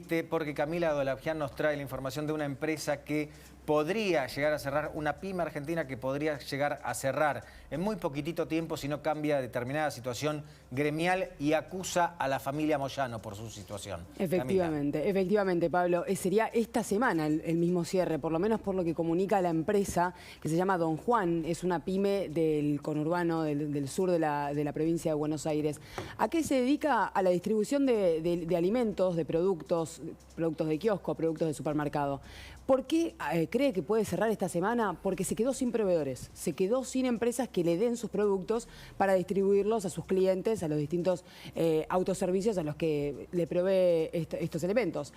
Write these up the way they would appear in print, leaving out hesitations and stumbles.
triste porque Camila Dolapian nos trae la información de una empresa que podría llegar a cerrar, una pyme argentina que podría llegar a cerrar en muy poquitito tiempo si no cambia determinada situación gremial y acusa a la familia Moyano por su situación. Efectivamente, Camila. efectivamente, Pablo. Sería esta semana el mismo cierre, por lo menos por lo que comunica la empresa, que se llama Don Juan, es una pyme del conurbano del sur de la provincia de Buenos Aires. ¿A qué se dedica? A la distribución de alimentos, de productos de kiosco, productos de supermercado. ¿Por qué cree que puede cerrar esta semana? Porque se quedó sin proveedores, se quedó sin empresas que le den sus productos para distribuirlos a sus clientes, a los distintos autoservicios a los que le provee estos elementos.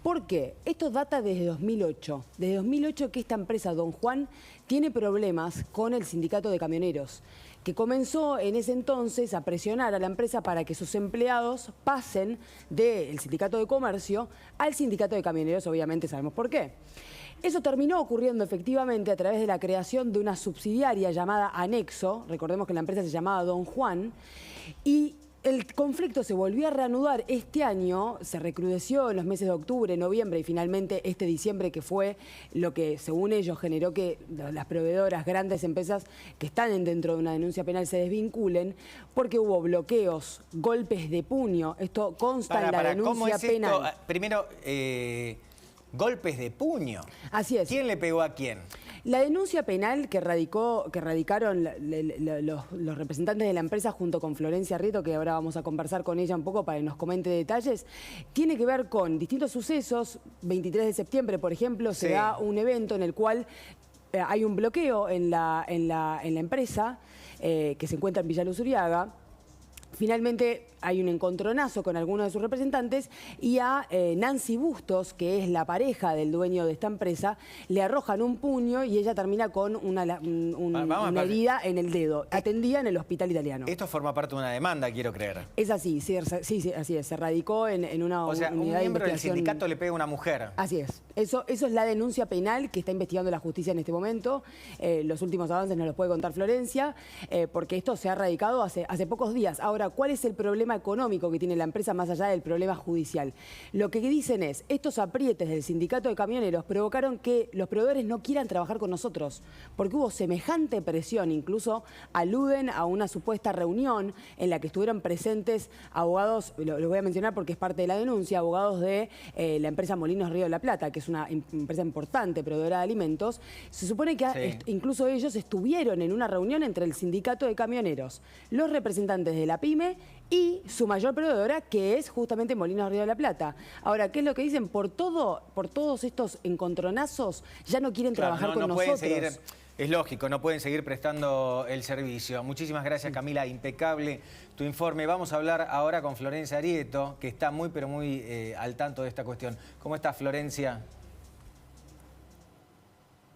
¿Por qué? Esto data desde 2008. Desde 2008 que esta empresa, Don Juan, tiene problemas con el sindicato de camioneros, que comenzó en ese entonces a presionar a la empresa para que sus empleados pasen del sindicato de comercio al sindicato de camioneros, obviamente sabemos por qué. Eso terminó ocurriendo efectivamente a través de la creación de una subsidiaria llamada Anexo, recordemos que la empresa se llamaba Don Juan, y el conflicto se volvió a reanudar este año, se recrudeció en los meses de octubre, noviembre y finalmente este diciembre, que fue lo que, según ellos, generó que las proveedoras, grandes empresas que están dentro de una denuncia penal se desvinculen, porque hubo bloqueos, golpes de puño. Esto consta en la denuncia penal. ¿Cómo es esto? Primero, golpes de puño. Así es. ¿Quién le pegó a quién? La denuncia penal que radicaron los representantes de la empresa junto con Florencia Rieto, que ahora vamos a conversar con ella un poco para que nos comente detalles, tiene que ver con distintos sucesos. 23 de septiembre, por ejemplo, se da un evento en el cual hay un bloqueo en la empresa que se encuentra en Villa Luz Uriaga. Finalmente hay un encontronazo con algunos de sus representantes y a Nancy Bustos, que es la pareja del dueño de esta empresa, le arrojan un puño y ella termina con una herida en el dedo, atendida en el hospital italiano. Esto forma parte de una demanda, quiero creer. Es así, sí, así es. Se radicó en una unidad de investigación. Un miembro del sindicato le pega a una mujer. Así es. Eso es la denuncia penal que está investigando la justicia en este momento. Los últimos avances nos los puede contar Florencia, porque esto se ha radicado hace pocos días. Ahora, ¿cuál es el problema económico que tiene la empresa más allá del problema judicial? Lo que dicen es, estos aprietes del sindicato de camioneros provocaron que los proveedores no quieran trabajar con nosotros, porque hubo semejante presión, incluso aluden a una supuesta reunión en la que estuvieron presentes abogados, lo voy a mencionar porque es parte de la denuncia, abogados de la empresa Molinos Río de la Plata, que es una empresa importante, proveedora de alimentos. Se supone que incluso ellos estuvieron en una reunión entre el sindicato de camioneros, los representantes de la pyme y su mayor proveedora, que es justamente Molinos Río de la Plata. Ahora, ¿qué es lo que dicen? Por todos estos encontronazos ya no quieren trabajar con nosotros. Es lógico, no pueden seguir prestando el servicio. Muchísimas gracias, Camila. Impecable tu informe. Vamos a hablar ahora con Florencia Rieto, que está muy, pero muy al tanto de esta cuestión. ¿Cómo estás, Florencia?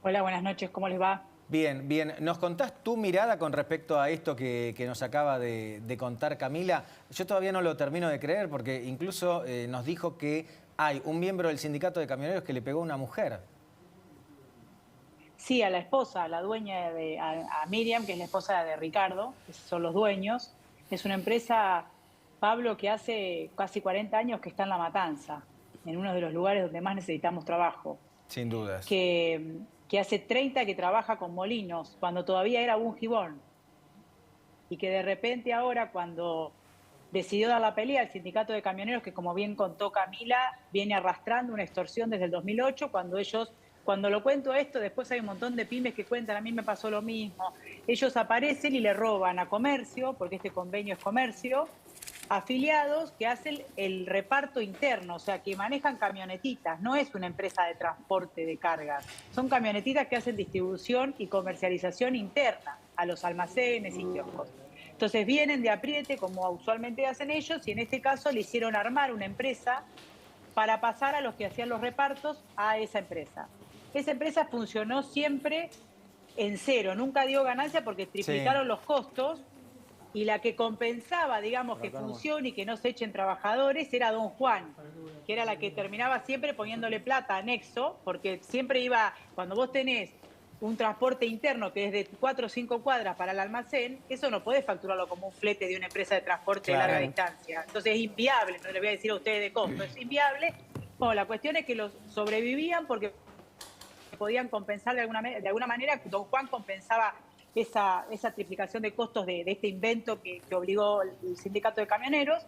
Hola, buenas noches. ¿Cómo les va? Bien, bien. ¿Nos contás tu mirada con respecto a esto que nos acaba de contar Camila? Yo todavía no lo termino de creer porque incluso nos dijo que hay un miembro del sindicato de camioneros que le pegó a una mujer. Sí, a la esposa, a la dueña a Miriam, que es la esposa de Ricardo, que son los dueños. Es una empresa, Pablo, que hace casi 40 años que está en La Matanza, en uno de los lugares donde más necesitamos trabajo. Sin dudas. Que hace 30 que trabaja con Molinos, cuando todavía era un gibón. Y que de repente ahora, cuando decidió dar la pelea al sindicato de camioneros, que como bien contó Camila, viene arrastrando una extorsión desde el 2008, cuando lo cuento esto, después hay un montón de pymes que cuentan, a mí me pasó lo mismo. Ellos aparecen y le roban a comercio, porque este convenio es comercio, afiliados que hacen el reparto interno, o sea, que manejan camionetitas, no es una empresa de transporte de cargas, son camionetitas que hacen distribución y comercialización interna a los almacenes y kioscos. Entonces vienen de apriete, como usualmente hacen ellos, y en este caso le hicieron armar una empresa para pasar a los que hacían los repartos a esa empresa. Esa empresa funcionó siempre en cero, nunca dio ganancia porque triplicaron los costos. Y la que compensaba, digamos, que funcione y que no se echen trabajadores era Don Juan, que era la que terminaba siempre poniéndole plata a Anexo, porque siempre iba, cuando vos tenés un transporte interno que es de 4 o 5 cuadras para el almacén, eso no podés facturarlo como un flete de una empresa de transporte de larga distancia. Entonces es inviable, no le voy a decir a ustedes de costo, es inviable. Bueno, la cuestión es que los sobrevivían porque podían compensar de alguna manera. Don Juan compensaba esa triplicación de costos de este invento que obligó el sindicato de camioneros.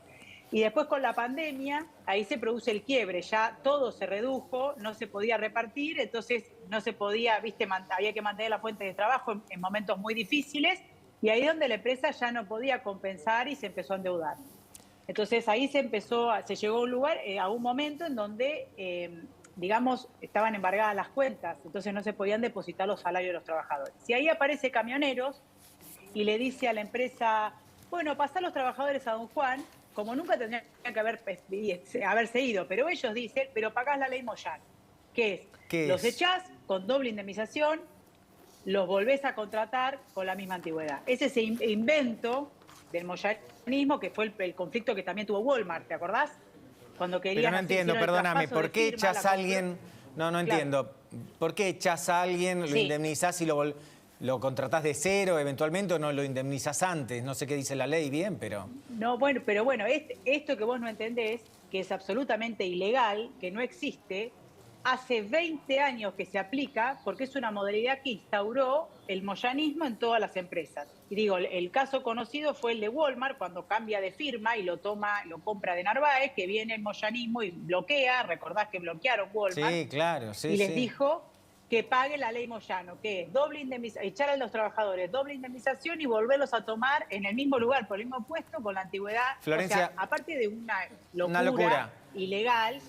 Y después con la pandemia, ahí se produce el quiebre, ya todo se redujo, no se podía repartir, entonces no se podía, había que mantener la fuente de trabajo en momentos muy difíciles, y ahí es donde la empresa ya no podía compensar y se empezó a endeudar. Entonces ahí se llegó a un lugar, a un momento en donde, digamos, estaban embargadas las cuentas, entonces no se podían depositar los salarios de los trabajadores. Y ahí aparece Camioneros y le dice a la empresa, bueno, pasá los trabajadores a Don Juan, como nunca tendrían que haberse ido, pero ellos dicen, pero pagás la ley Moyano, que es, los echás con doble indemnización, los volvés a contratar con la misma antigüedad. Es ese invento del moyanismo que fue el conflicto que también tuvo Walmart, ¿te acordás? Cuando querían pero no entiendo, perdóname, ¿por qué echás a alguien? No entiendo. ¿Por qué echás a alguien, lo indemnizás y lo contratás de cero eventualmente o no lo indemnizás antes? No sé qué dice la ley bien, pero... No, bueno, pero bueno, esto que vos no entendés, que es absolutamente ilegal, que no existe, hace 20 años que se aplica porque es una modalidad que instauró el moyanismo en todas las empresas. Y digo, el caso conocido fue el de Walmart, cuando cambia de firma y lo compra de Narváez, que viene el moyanismo y bloquea, recordás que bloquearon Walmart. Sí, claro, sí, y les dijo que pague la ley Moyano, que es doble indemnización, echar a los trabajadores doble indemnización y volverlos a tomar en el mismo lugar, por el mismo puesto, con la antigüedad. Florencia, o sea, aparte de una locura ilegal,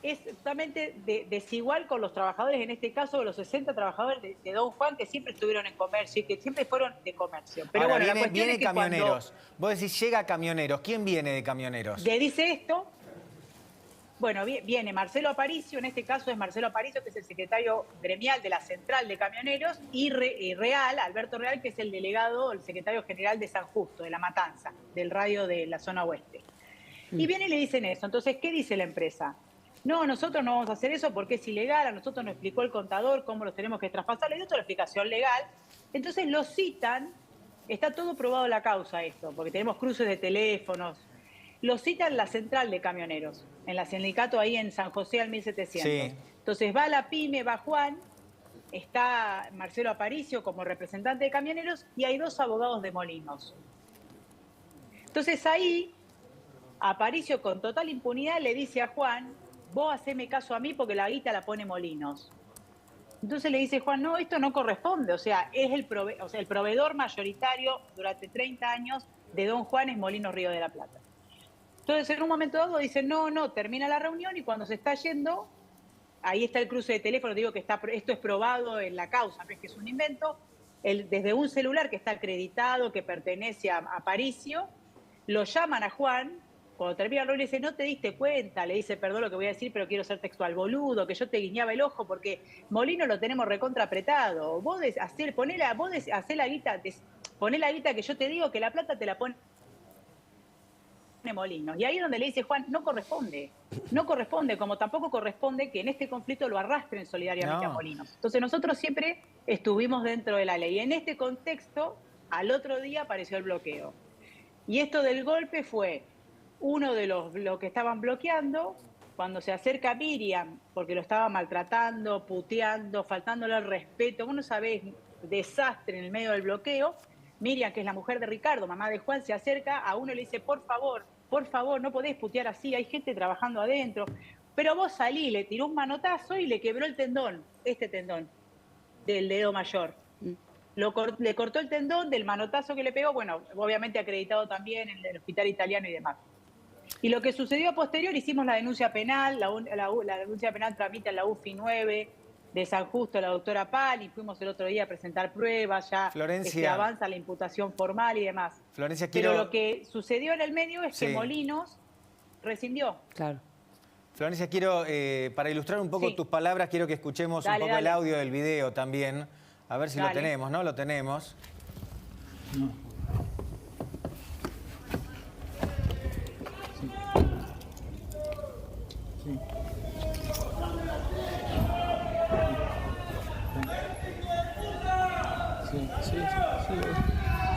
es totalmente desigual con los trabajadores, en este caso los 60 trabajadores de Don Juan, que siempre estuvieron en comercio y que siempre fueron de comercio. Pero ahora, bueno, viene Camioneros. Vos decís, llega Camioneros. ¿Quién viene de Camioneros? Le dice esto. Bueno, viene Marcelo Aparicio, en este caso es Marcelo Aparicio, que es el secretario gremial de la Central de Camioneros, y Real, Alberto Real, que es el delegado, el secretario general de San Justo, de La Matanza, del radio de la zona oeste. Y viene y le dicen eso. Entonces, ¿qué dice la empresa? No, nosotros no vamos a hacer eso porque es ilegal, a nosotros nos explicó el contador cómo los tenemos que traspasar, le dio otra explicación legal. Entonces lo citan, está todo probado la causa esto, porque tenemos cruces de teléfonos. Lo citan en la Central de Camioneros, en la sindicato ahí en San José al 1700. Sí. Entonces va la pyme, va Juan, está Marcelo Aparicio como representante de Camioneros y hay 2 abogados de Molinos. Entonces ahí Aparicio con total impunidad le dice a Juan, vos haceme caso a mí porque la guita la pone Molinos. Entonces le dice Juan, no, esto no corresponde, o sea, es el proveedor mayoritario durante 30 años de Don Juan es Molinos Río de la Plata. Entonces, en un momento dado dicen, no, termina la reunión y cuando se está yendo, ahí está el cruce de teléfono, digo que esto es probado en la causa, no es que es un invento, desde un celular que está acreditado, que pertenece a Aparicio, lo llaman a Juan, cuando termina la reunión le dice, no te diste cuenta, le dice, perdón lo que voy a decir, pero quiero ser textual, boludo, que yo te guiñaba el ojo porque Molino lo tenemos recontra apretado, poné la guita que yo te digo que la plata te la pone Molinos. Y ahí es donde le dice Juan, no corresponde, como tampoco corresponde que en este conflicto lo arrastren solidariamente a Molinos. Entonces nosotros siempre estuvimos dentro de la ley. Y en este contexto, al otro día apareció el bloqueo. Y esto del golpe fue uno de los que estaban bloqueando, cuando se acerca a Miriam, porque lo estaba maltratando, puteando, faltándole el respeto, vos no sabés, desastre en el medio del bloqueo. Miriam, que es la mujer de Ricardo, mamá de Juan, se acerca a uno y le dice, por favor, no podés putear así, hay gente trabajando adentro. Pero vos salí, le tiró un manotazo y le quebró el tendón, este tendón, del dedo mayor. Le cortó el tendón del manotazo que le pegó, bueno, obviamente acreditado también en el hospital italiano y demás. Y lo que sucedió a posterior, hicimos la denuncia penal, la denuncia penal tramita en la UFI 9, de San Justo, la doctora Pali, fuimos el otro día a presentar pruebas, ya avanza la imputación formal y demás. Florencia, Pero lo que sucedió en el medio es que Molinos rescindió. Claro. Florencia, quiero, para ilustrar un poco tus palabras, quiero que escuchemos un poco el audio del video también. A ver si lo tenemos, ¿no? Lo tenemos.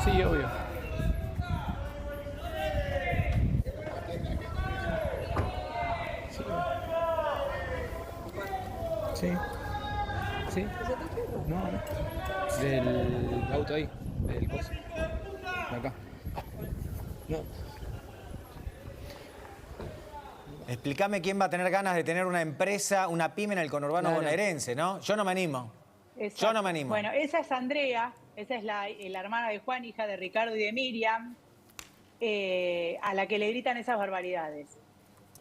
Sí, obvio. Sí. Sí. No, no. Del auto ahí, del coso. De acá. No. Explícame quién va a tener ganas de tener una empresa, una pyme en el conurbano bonaerense, ¿no? Yo no me animo. Exacto. Yo no me animo. Bueno, esa es Andrea, esa es la hermana de Juan, hija de Ricardo y de Miriam, a la que le gritan esas barbaridades.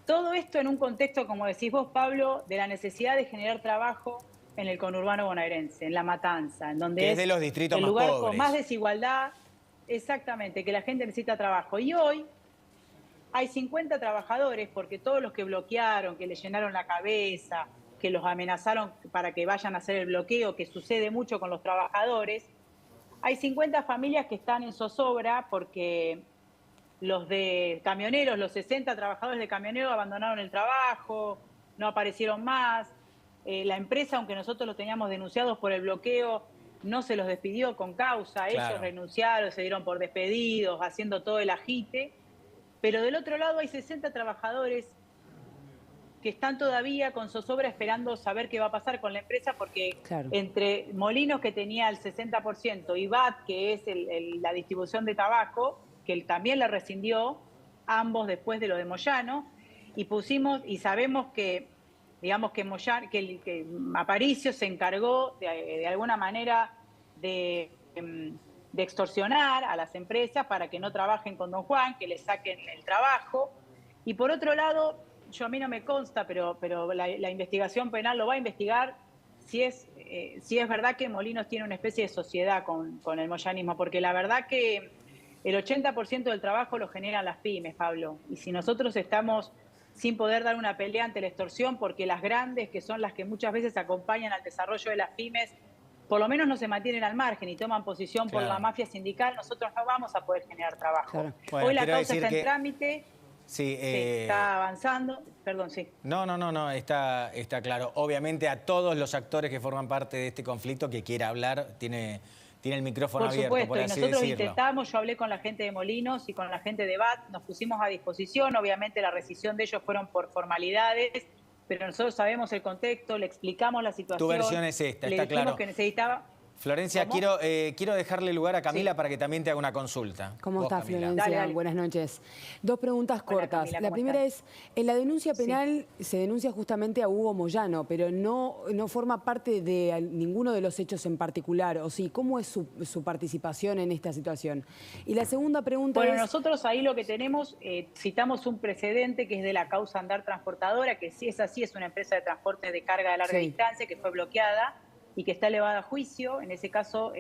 Todo esto en un contexto, como decís vos, Pablo, de la necesidad de generar trabajo en el conurbano bonaerense, en La Matanza, en donde que es de los distritos el más lugar pobres. con más desigualdad, exactamente, que la gente necesita trabajo. Y hoy hay 50 trabajadores, porque todos los que bloquearon, que le llenaron la cabeza, que los amenazaron para que vayan a hacer el bloqueo, que sucede mucho con los trabajadores, hay 50 familias que están en zozobra porque los de camioneros, los 60 trabajadores de camioneros abandonaron el trabajo, no aparecieron más. La empresa, aunque nosotros los teníamos denunciados por el bloqueo, no se los despidió con causa. Claro. Ellos renunciaron, se dieron por despedidos, haciendo todo el agite. Pero del otro lado hay 60 trabajadores que están todavía con zozobra esperando saber qué va a pasar con la empresa, porque entre Molinos, que tenía el 60%, y BAT, que es la distribución de tabaco, que él también la rescindió, ambos después de lo de Moyano, y pusimos, y sabemos que, digamos que Aparicio se encargó de alguna manera de extorsionar a las empresas para que no trabajen con Don Juan, que le saquen el trabajo. Y por otro lado, a mí no me consta, pero la investigación penal lo va a investigar si es verdad que Molinos tiene una especie de sociedad con el moyanismo, porque la verdad que el 80% del trabajo lo generan las pymes, Pablo. Y si nosotros estamos sin poder dar una pelea ante la extorsión, porque las grandes, que son las que muchas veces acompañan al desarrollo de las pymes, por lo menos no se mantienen al margen y toman posición por la mafia sindical, nosotros no vamos a poder generar trabajo. Bueno, hoy la causa está en trámite. Sí, está avanzando. Perdón, sí. No, está claro. Obviamente a todos los actores que forman parte de este conflicto que quiera hablar, tiene el micrófono abierto, por así decirlo. Por supuesto, y nosotros intentamos, yo hablé con la gente de Molinos y con la gente de BAT, nos pusimos a disposición, obviamente la rescisión de ellos fueron por formalidades, pero nosotros sabemos el contexto, le explicamos la situación. Tu versión es esta, está claro. Que necesitaba... Florencia, quiero dejarle lugar a Camila para que también te haga una consulta. ¿Cómo estás, Camila? Florencia? Dale. Buenas noches. Dos preguntas cortas. Camila, la primera es, en la denuncia penal se denuncia justamente a Hugo Moyano, pero no forma parte de ninguno de los hechos en particular, ¿o sí? ¿Cómo es su participación en esta situación? Y la segunda pregunta es... Bueno, nosotros ahí lo que tenemos, citamos un precedente que es de la causa Andar Transportadora, que si es así, es una empresa de transporte de carga de larga distancia que fue bloqueada y que está elevada a juicio. En ese caso,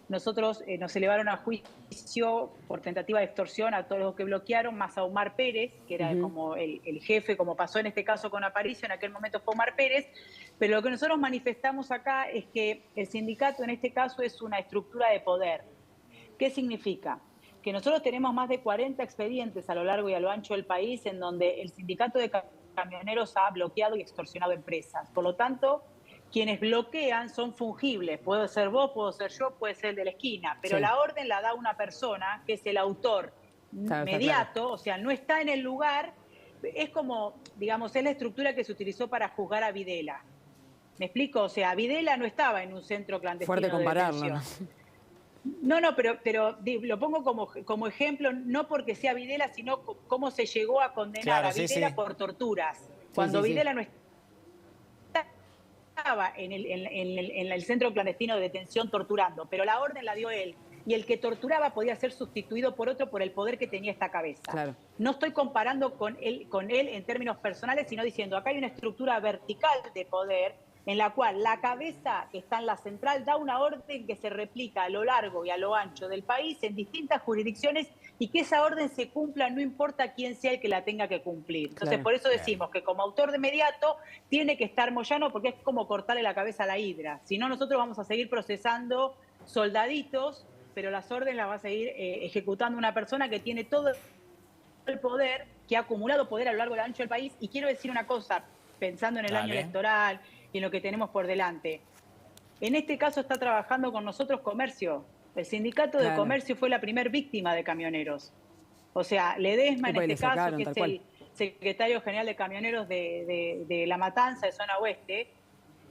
nosotros nos elevaron a juicio por tentativa de extorsión a todos los que bloquearon, más a Omar Pérez, que era como el jefe, como pasó en este caso con Aparicio, en aquel momento fue Omar Pérez. Pero lo que nosotros manifestamos acá es que el sindicato en este caso es una estructura de poder. ¿Qué significa? Que nosotros tenemos más de 40 expedientes a lo largo y a lo ancho del país en donde el sindicato de camioneros ha bloqueado y extorsionado empresas. Por lo tanto, quienes bloquean son fungibles. Puede ser vos, puedo ser yo, puede ser el de la esquina. Pero la orden la da una persona que es el autor inmediato, o sea, no está en el lugar. Es como, digamos, es la estructura que se utilizó para juzgar a Videla. ¿Me explico? O sea, Videla no estaba en un centro clandestino Fuerte compararlo, de detención. No, pero lo pongo como ejemplo, no porque sea Videla, sino cómo se llegó a condenar a Videla por torturas. Cuando Videla no estaba en el centro clandestino de detención torturando, pero la orden la dio él. Y el que torturaba podía ser sustituido por otro por el poder que tenía esta cabeza. No estoy comparando con él en términos personales, sino diciendo, acá hay una estructura vertical de poder en la cual la cabeza que está en la central da una orden que se replica a lo largo y a lo ancho del país en distintas jurisdicciones y que esa orden se cumpla no importa quién sea el que la tenga que cumplir. Entonces, por eso decimos que como autor de inmediato tiene que estar Moyano, porque es como cortarle la cabeza a la hidra. Si no, nosotros vamos a seguir procesando soldaditos, pero las órdenes las va a seguir ejecutando una persona que tiene todo el poder, que ha acumulado poder a lo largo y ancho del país. Y quiero decir una cosa, pensando en el año electoral y en lo que tenemos por delante. En este caso está trabajando con nosotros Comercio. El sindicato de Comercio fue la primer víctima de camioneros. O sea, Ledesma en este caso, que es el secretario general de camioneros de La Matanza, de zona oeste,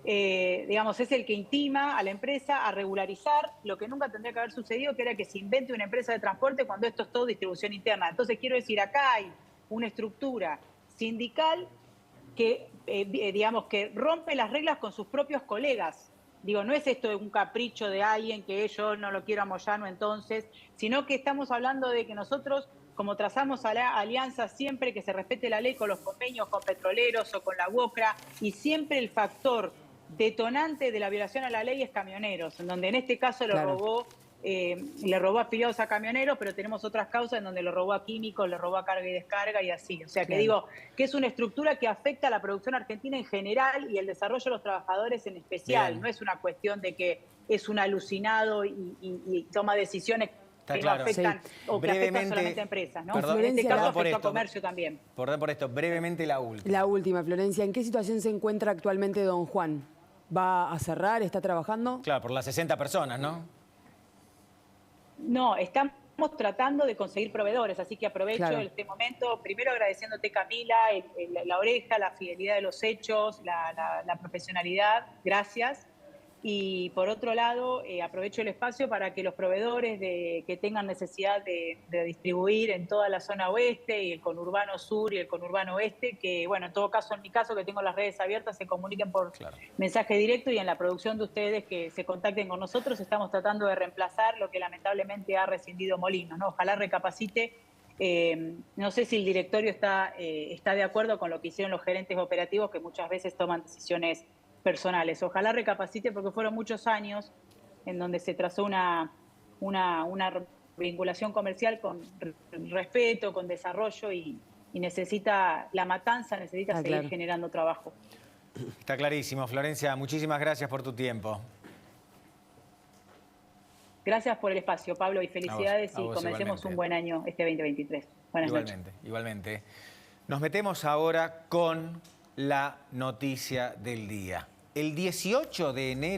digamos, es el que intima a la empresa a regularizar lo que nunca tendría que haber sucedido, que era que se invente una empresa de transporte cuando esto es todo distribución interna. Entonces, quiero decir, acá hay una estructura sindical que, digamos, que rompe las reglas con sus propios colegas. Digo, no es esto un capricho de alguien que yo no lo quiero a Moyano entonces, sino que estamos hablando de que nosotros, como trazamos a la alianza, siempre que se respete la ley con los convenios, con petroleros o con la UOCRA, y siempre el factor detonante de la violación a la ley es camioneros, en donde en este caso le robó afiliados a camioneros, pero tenemos otras causas en donde lo robó a químicos, le robó a carga y descarga y así. O sea que digo que es una estructura que afecta a la producción argentina en general y el desarrollo de los trabajadores en especial. Bien. No es una cuestión de que es un alucinado y toma decisiones Está que claro. no afectan o que afectan Brevemente, solamente a empresas, ¿no? perdón, En este caso perdón por afectó a esto. comercio también. Perdón por esto, brevemente la última. La última, Florencia, ¿en qué situación se encuentra actualmente Don Juan? ¿Va a cerrar? ¿Está trabajando? Claro, por las 60 personas, ¿no? No, estamos tratando de conseguir proveedores, así que aprovecho Claro. este momento, primero agradeciéndote, Camila, la oreja, la fidelidad de los hechos, la profesionalidad, gracias. Y por otro lado, aprovecho el espacio para que los proveedores que tengan necesidad de distribuir en toda la zona oeste y el conurbano sur y el conurbano oeste, que bueno, en todo caso, en mi caso, que tengo las redes abiertas, se comuniquen por mensaje directo y en la producción de ustedes que se contacten con nosotros. Estamos tratando de reemplazar lo que lamentablemente ha rescindido Molinos, ¿no? Ojalá recapacite. No sé si el directorio está de acuerdo con lo que hicieron los gerentes operativos, que muchas veces toman decisiones personales. Ojalá recapacite porque fueron muchos años en donde se trazó una vinculación comercial con respeto, con desarrollo y necesita, la matanza necesita seguir generando trabajo. Está clarísimo, Florencia. Muchísimas gracias por tu tiempo. Gracias por el espacio, Pablo, y felicidades a vos y comencemos igualmente. un buen año este 2023. Buenas noches. Igualmente. Nos metemos ahora con la noticia del día. El 18 de enero